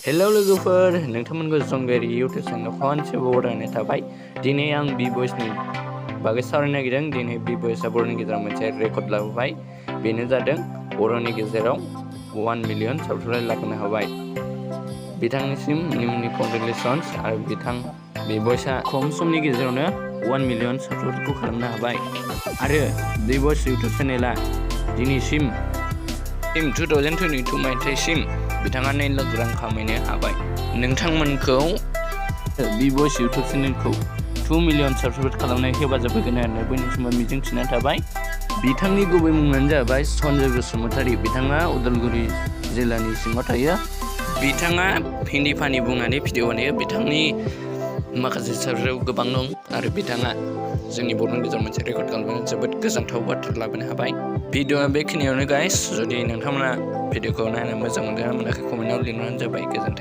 Hello लोगोफोर नोंथांमोनखौ ᗵꞪएओ YouTube चेनेलाव खनसेबाव बरायनाय थाबाय। दिनै आं ᗵOइसनि बागै सावरायनो नागिरदों। दिनै ᗵOइसआ बर'नि गेजेराव मोनसे रेकर्ड लाबोबाय। बेनो जादों बर'नि गेजेराव 1 मिलियन साबस्क्राइबार लाबोनो हाबाय। बिथांनिसिम निमनि कंग्रेचुलेसन्स आरो ᗵOइसआ खम समनि गेजेरावनो 1 मिलियन साबस्क्राइबारखौ खालामनो हाबाय। आरो ᗵOइस इउटिउब चेनेला दिनैसिम 2022 मायथाइसिम बिथाङा 9 लाख रां खामायनो हाबाय। नोंथांमोनखौ ᗵOइस इउटिउब चेनेलखौ 2 मिलियन साबस्क्राइब खालामनाय हेफाजाब होगोन होननानै बयनिसिमबो मिजिंथिनाय थाबाय। बिथांनि गुबै मुङानो जाबाय सन्जय बसुमतारी। बिथाङा उदालगुरि जिल्लानि सिङाव थायो। बिथाङा हिन्दी फानि बुंनानै भिडिअ बानायो। बिथांनि माखासे साबस्क्राइब गोबां दं आरो बिथाङा जोंनि बर'नि गेजेराव मोनसे रेकर्ड खालामनानै जोबोद गोजोनथाव बाथ्रा लाबोनो हाबाय। भिडिअआ बेखिनियावनो गाइस। जुदि नोंथांमोना भिडिअखौ नायनो मोजां मोनदोंना मोनाखै कमेन्टआव लिरनानै जाबाय। गोजोन्थों।